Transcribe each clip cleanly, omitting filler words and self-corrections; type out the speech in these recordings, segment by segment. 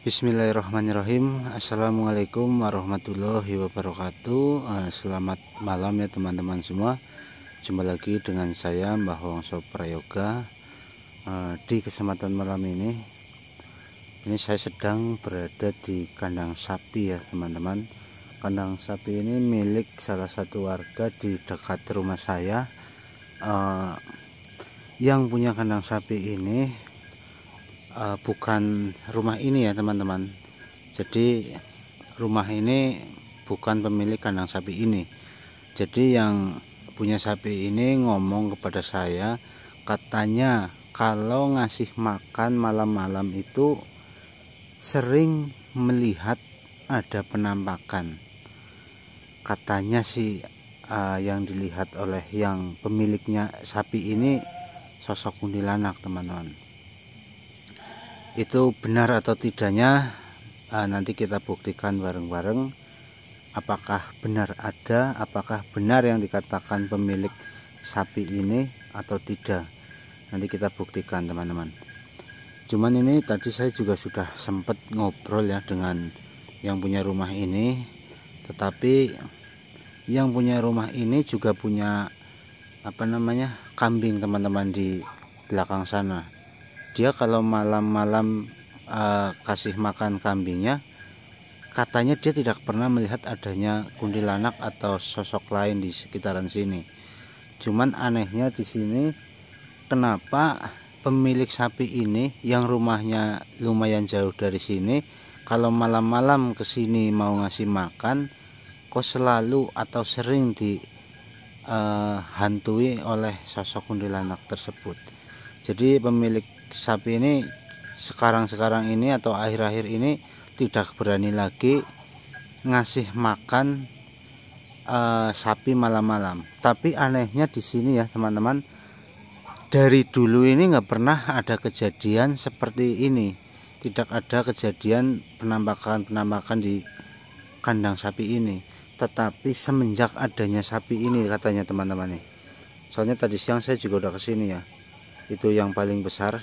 Bismillahirrahmanirrahim. Assalamualaikum warahmatullahi wabarakatuh. Selamat malam ya teman-teman semua. Jumpa lagi dengan saya Mbah Wongso Prayoga. Di kesempatan malam ini saya sedang berada di kandang sapi ya teman-teman. Kandang sapi ini milik salah satu warga di dekat rumah saya. Yang punya kandang sapi ini bukan rumah ini ya teman-teman. Jadi rumah ini bukan pemilik kandang sapi ini. Jadi yang punya sapi ini ngomong kepada saya, katanya kalau ngasih makan malam-malam itu sering melihat ada penampakan. Katanya sih yang dilihat oleh yang pemiliknya sapi ini sosok kuntilanak teman-teman. Itu benar atau tidaknya nanti kita buktikan bareng-bareng. Apakah benar ada, apakah benar yang dikatakan pemilik sapi ini atau tidak. Nanti kita buktikan teman-teman. Cuman ini tadi saya juga sudah sempat ngobrol ya dengan yang punya rumah ini. Tetapi yang punya rumah ini juga punya kambing teman-teman di belakang sana. Dia kalau malam-malam kasih makan kambingnya, katanya dia tidak pernah melihat adanya kuntilanak atau sosok lain di sekitaran sini. Cuman anehnya di sini, kenapa pemilik sapi ini yang rumahnya lumayan jauh dari sini, kalau malam-malam kesini mau ngasih makan, kok selalu atau sering dihantui oleh sosok kuntilanak tersebut. Jadi pemilik sapi ini sekarang ini atau akhir-akhir ini tidak berani lagi ngasih makan sapi malam-malam. Tapi anehnya di sini ya teman-teman, dari dulu ini nggak pernah ada kejadian seperti ini. Tidak ada kejadian penampakan di kandang sapi ini. Tetapi semenjak adanya sapi ini katanya teman-teman nih. Soalnya tadi siang saya juga udah kesini ya. Itu yang paling besar.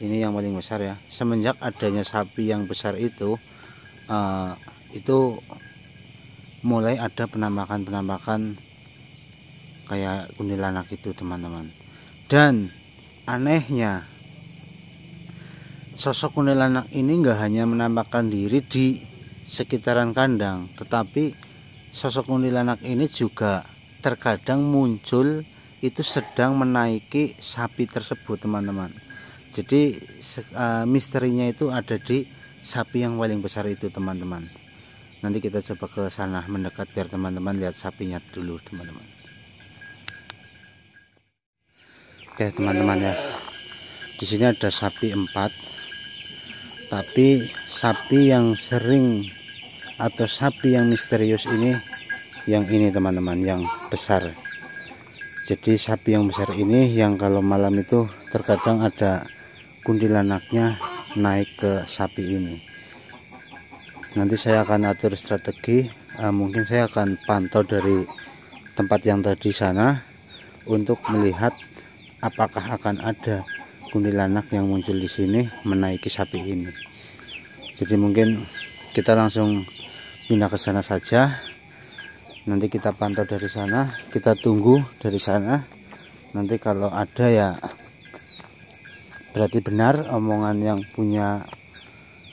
Ini yang paling besar ya. Semenjak adanya sapi yang besar itu mulai ada penampakan kayak kuntilanak itu teman-teman. Dan anehnya sosok kuntilanak ini nggak hanya menampakkan diri di sekitaran kandang, tetapi sosok kuntilanak ini juga terkadang muncul itu sedang menaiki sapi tersebut teman-teman. Jadi misterinya itu ada di sapi yang paling besar itu teman-teman. Nanti kita coba ke sana mendekat biar teman-teman lihat sapinya dulu teman-teman. Oke teman-teman ya, di sini ada sapi 4. Tapi sapi yang sering atau sapi yang misterius ini yang ini teman-teman, yang besar. Jadi sapi yang besar ini yang kalau malam itu terkadang ada kuntilanaknya naik ke sapi ini. Nanti saya akan atur strategi, mungkin saya akan pantau dari tempat yang tadi sana untuk melihat apakah akan ada kuntilanak yang muncul di sini menaiki sapi ini. Jadi mungkin kita langsung pindah ke sana saja. Nanti kita pantau dari sana, kita tunggu dari sana. Nanti kalau ada ya berarti benar omongan yang punya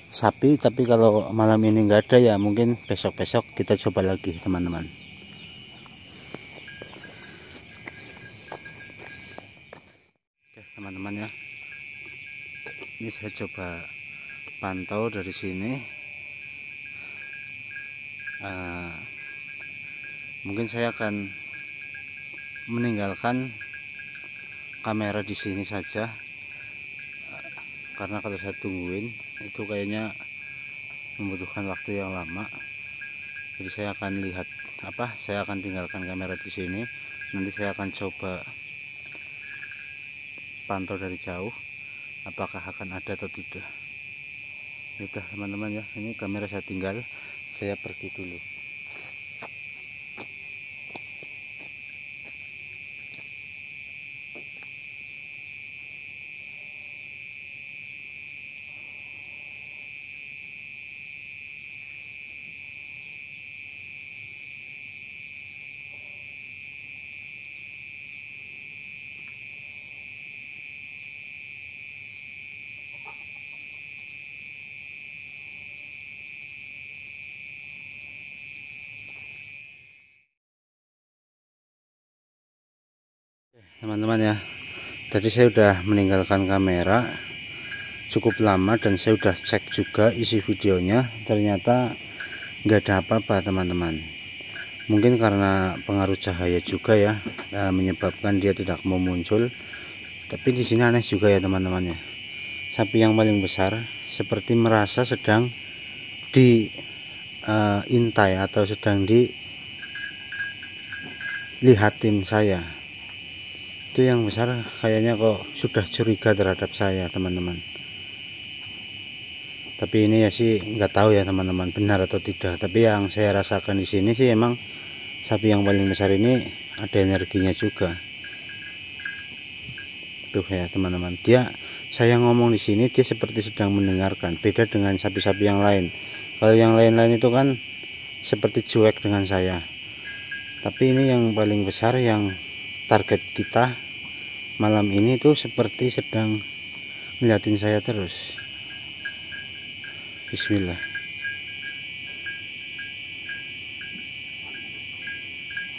sapi. Tapi kalau malam ini nggak ada ya mungkin besok-besok kita coba lagi teman-teman. Oke teman-teman ya, ini saya coba pantau dari sini. Mungkin saya akan meninggalkan kamera di sini saja, karena kalau saya tungguin itu kayaknya membutuhkan waktu yang lama. Jadi saya akan saya akan tinggalkan kamera di sini. Nanti saya akan coba pantau dari jauh apakah akan ada atau tidak. Udah teman-teman ya, ini kamera saya tinggal, saya pergi dulu. teman-teman ya. Tadi saya udah meninggalkan kamera cukup lama dan saya udah cek juga isi videonya, ternyata nggak ada apa-apa teman-teman. Mungkin karena pengaruh cahaya juga ya, menyebabkan dia tidak mau muncul. Tapi di sini aneh juga ya teman-teman ya. Sapi yang paling besar seperti merasa sedang diintai atau sedang dilihatin saya. Itu yang besar kayaknya kok sudah curiga terhadap saya teman-teman. Tapi ini ya sih nggak tahu ya teman-teman benar atau tidak. Tapi yang saya rasakan di sini sih emang sapi yang paling besar ini ada energinya juga. Tuh ya teman-teman, saya ngomong di sini dia seperti sedang mendengarkan. Beda dengan sapi-sapi yang lain. Kalau yang lain-lain itu kan seperti cuek dengan saya. Tapi ini yang paling besar, yang target kita malam ini tuh seperti sedang ngeliatin saya terus. Bismillah.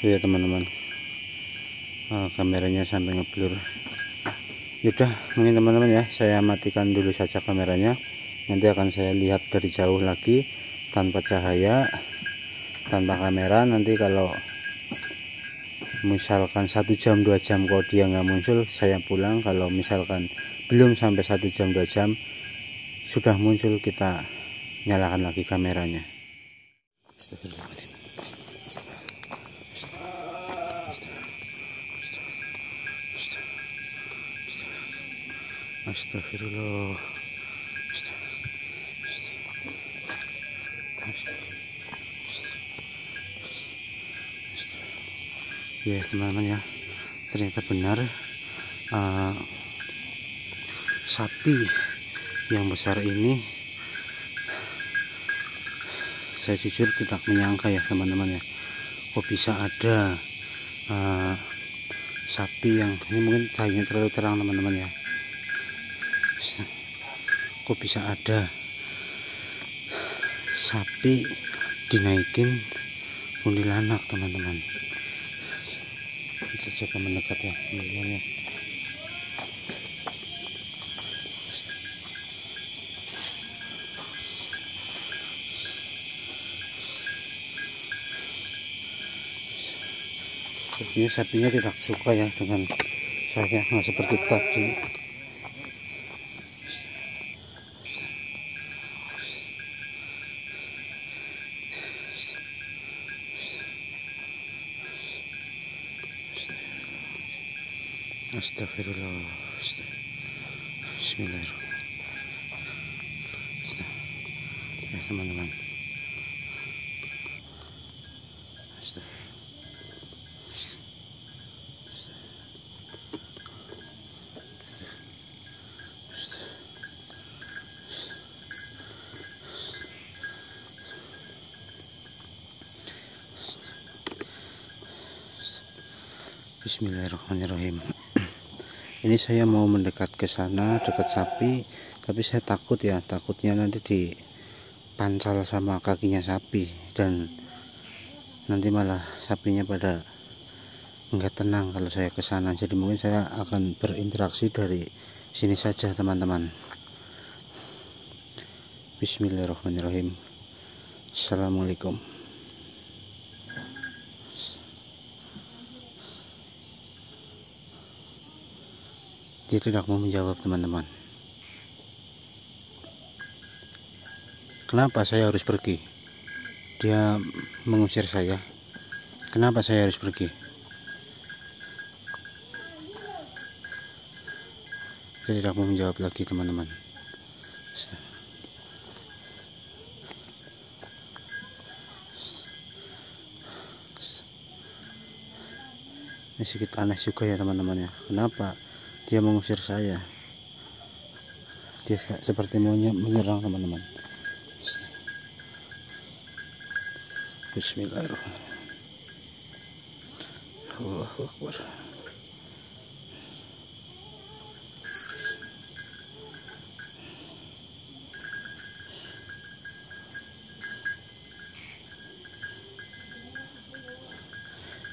Ya teman-teman, kameranya sampai ngeblur. Yaudah, mungkin teman-teman ya, saya matikan dulu saja kameranya. Nanti akan saya lihat dari jauh lagi tanpa cahaya, tanpa kamera. Nanti kalau misalkan 1 jam 2 jam kalau dia nggak muncul, saya pulang. Kalau misalkan belum sampai 1 jam 2 jam sudah muncul, kita nyalakan lagi kameranya. Astagfirullah. Ya teman-teman ya, ternyata benar sapi yang besar ini, saya jujur tidak menyangka ya teman-teman ya, kok bisa ada sapi yang ini, mungkin cahayanya terlalu terang teman-teman ya, kok bisa ada sapi dinaikin kuntilanak teman-teman. Bisa coba mendekat ya teman-teman ya. Sepertinya sapinya tidak suka ya dengan saya, nggak seperti tadi. Astagfirullah. Bismillahirrahmanirrahim. Ya teman-teman, Bismillahirrahmanirrahim. Ini saya mau mendekat ke sana, dekat sapi, tapi saya takut ya, takutnya nanti dipancal sama kakinya sapi dan nanti malah sapinya pada nggak tenang kalau saya ke sana. Jadi mungkin saya akan berinteraksi dari sini saja teman-teman. Bismillahirrahmanirrahim. Assalamualaikum. Dia tidak mau menjawab teman-teman. Kenapa saya harus pergi? Dia mengusir saya. Kenapa saya harus pergi? Dia tidak mau menjawab lagi teman-teman. Ini sedikit aneh juga ya teman-teman ya. Kenapa dia mengusir saya? Dia seperti mau menyerang teman-teman. Bismillahirrahmanirrahim. Allahu Akbar.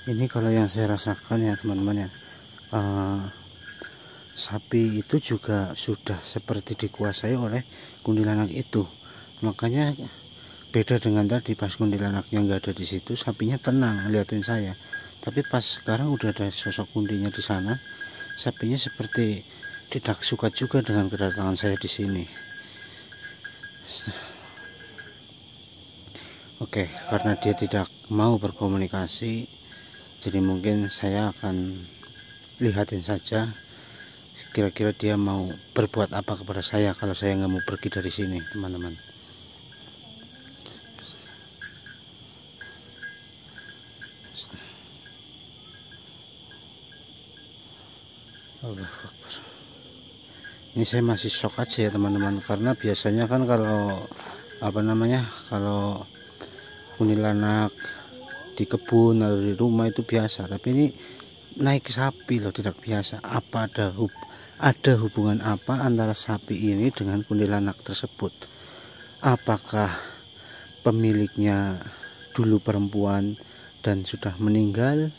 Ini kalau yang saya rasakan ya teman-teman ya, sapi itu juga sudah seperti dikuasai oleh kuntilanak itu. Makanya beda dengan tadi, pas kuntilanaknya nggak ada di situ, sapinya tenang liatin saya. Tapi pas sekarang udah ada sosok kuntinya di sana, sapinya seperti tidak suka juga dengan kedatangan saya di sini. Oke, karena dia tidak mau berkomunikasi, jadi mungkin saya akan lihatin saja kira-kira dia mau berbuat apa kepada saya kalau saya nggak mau pergi dari sini, teman-teman. Allahu Akbar. Ini saya masih shock aja ya teman-teman, karena biasanya kan kalau kalau kuntilanak di kebun atau di rumah itu biasa, tapi ini naik sapi loh, tidak biasa. Apa ada hubungan apa antara sapi ini dengan kuntilanak tersebut? Apakah pemiliknya dulu perempuan dan sudah meninggal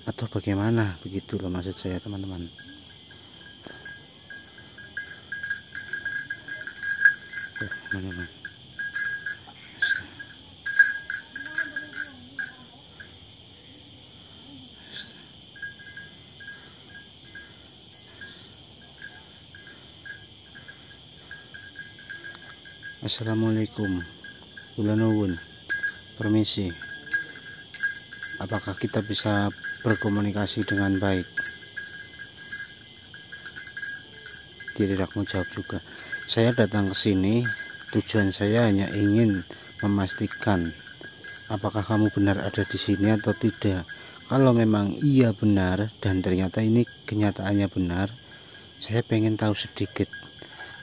atau bagaimana? Begitu loh maksud saya, teman-teman. Teman-teman, assalamualaikum, kula nuwun, permisi, apakah kita bisa berkomunikasi dengan baik? Dia tidak mau jawab juga. Saya datang ke sini, tujuan saya hanya ingin memastikan apakah kamu benar ada di sini atau tidak. Kalau memang iya benar dan ternyata ini kenyataannya benar, saya pengen tahu sedikit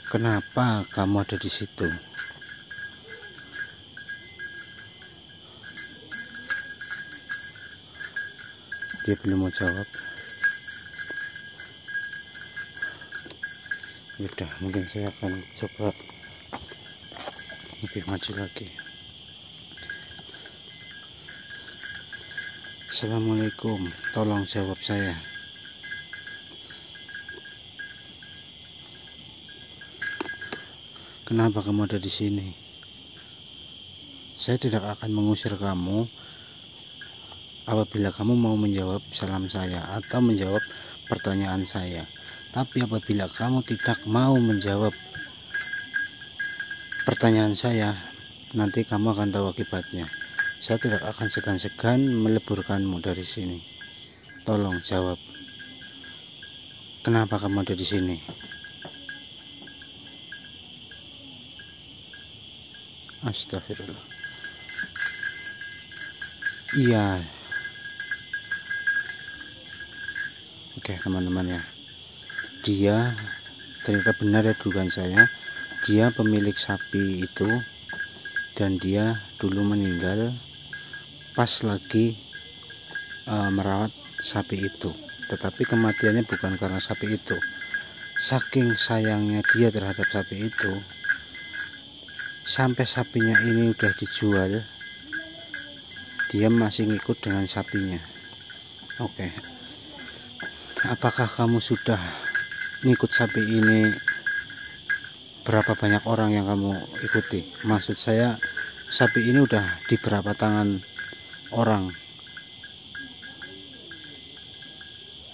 kenapa kamu ada di situ. Dia belum mau jawab. Yaudah, mungkin saya akan coba lebih maju lagi. Assalamualaikum, tolong jawab saya. Kenapa kamu ada di sini? Saya tidak akan mengusir kamu apabila kamu mau menjawab salam saya atau menjawab pertanyaan saya. Tapi apabila kamu tidak mau menjawab pertanyaan saya, nanti kamu akan tahu akibatnya. Saya tidak akan segan-segan meleburkanmu dari sini. Tolong jawab. Kenapa kamu ada di sini? Astagfirullah. Iya. Oke, teman-teman ya. Dia ternyata benar ya dugaan saya. Dia pemilik sapi itu dan dia dulu meninggal pas lagi merawat sapi itu. Tetapi kematiannya bukan karena sapi itu. Saking sayangnya dia terhadap sapi itu, sampai sapinya ini udah dijual, dia masih ngikut dengan sapinya. Oke. Apakah kamu sudah ngikut sapi ini? Berapa banyak orang yang kamu ikuti? Maksud saya, sapi ini udah di berapa tangan orang?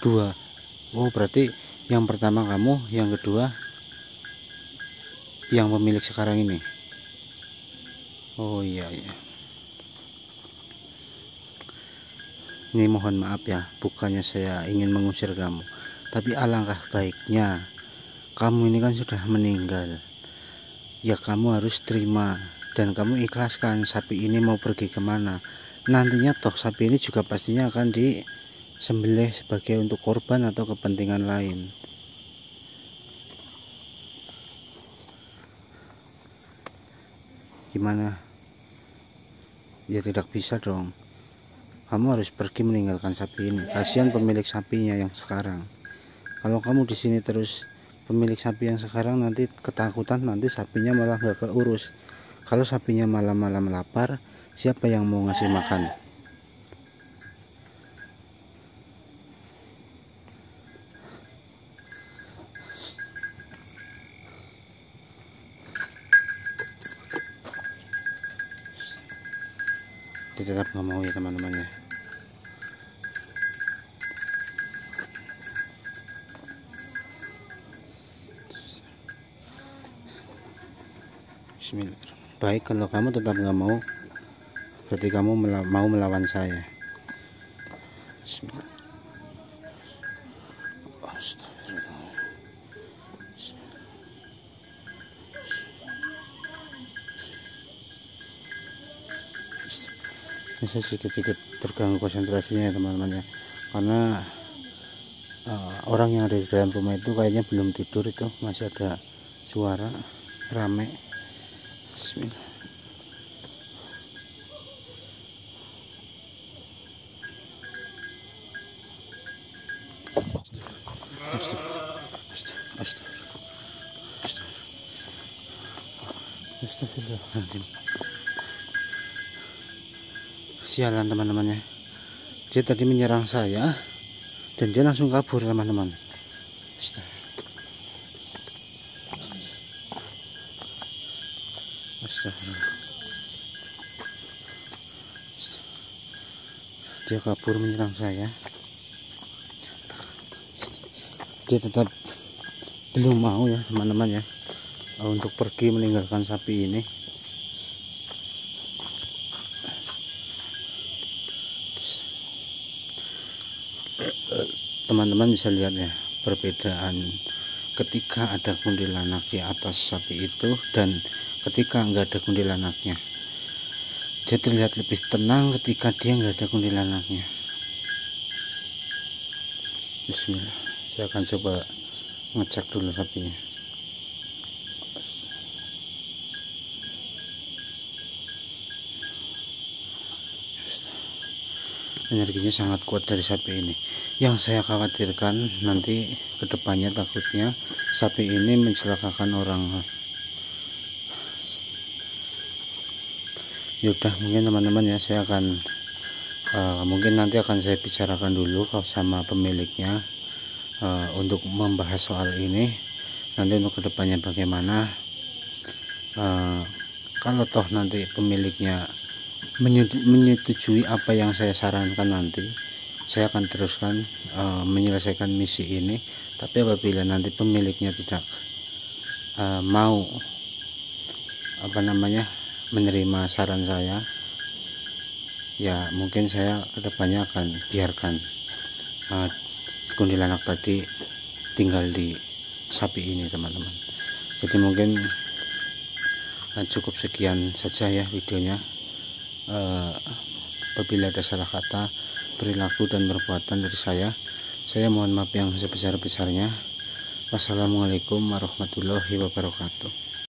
2. Oh, berarti yang pertama kamu, yang kedua yang pemilik sekarang ini. Oh iya. Ini mohon maaf ya, bukannya saya ingin mengusir kamu, tapi alangkah baiknya kamu ini kan sudah meninggal. Ya kamu harus terima dan kamu ikhlaskan sapi ini mau pergi kemana. Nantinya toh sapi ini juga pastinya akan disembelih sebagai untuk korban atau kepentingan lain. Gimana? Ya tidak bisa dong. Kamu harus pergi meninggalkan sapi ini. Kasihan pemilik sapinya yang sekarang. Kalau kamu di sini terus, pemilik sapi yang sekarang nanti ketakutan, nanti sapinya malah gak keurus. Kalau sapinya malam-malam lapar, siapa yang mau ngasih makan? dia tetap nggak mau ya teman-teman ya. Bismillah. Baik, kalau kamu tetap nggak mau, berarti kamu mau melawan saya. Bismillah. Ini saya sedikit terganggu konsentrasinya ya teman-teman ya, karena orang yang ada di dalam rumah itu kayaknya belum tidur, itu masih ada suara rame. Bismillah. Astagfirullahaladzim. Sialan teman-teman ya, dia tadi menyerang saya dan dia langsung kabur teman-teman. Astagfirullah. Dia kabur menyerang saya. Dia tetap belum mau ya teman-teman ya, untuk pergi meninggalkan sapi ini. Teman-teman bisa lihat ya perbedaan ketika ada kuntilanak di atas sapi itu dan ketika enggak ada kuntilanaknya. Dia terlihat lebih tenang ketika dia enggak ada kuntilanaknya. Bismillah, saya akan coba ngecek dulu sapinya. Energinya sangat kuat dari sapi ini. Yang saya khawatirkan nanti kedepannya, takutnya sapi ini mencelakakan orang. Yaudah, mungkin teman-teman ya, saya akan mungkin nanti akan saya bicarakan dulu sama pemiliknya untuk membahas soal ini. Nanti untuk kedepannya bagaimana, kalau toh nanti pemiliknya menyetujui apa yang saya sarankan, nanti saya akan teruskan menyelesaikan misi ini. Tapi apabila nanti pemiliknya tidak mau menerima saran saya, ya mungkin saya kedepannya akan biarkan kuntilanak tadi tinggal di sapi ini teman-teman. Jadi mungkin cukup sekian saja ya videonya. Apabila ada salah kata, perilaku dan perbuatan dari saya mohon maaf yang sebesar-besarnya. Wassalamualaikum warahmatullahi wabarakatuh.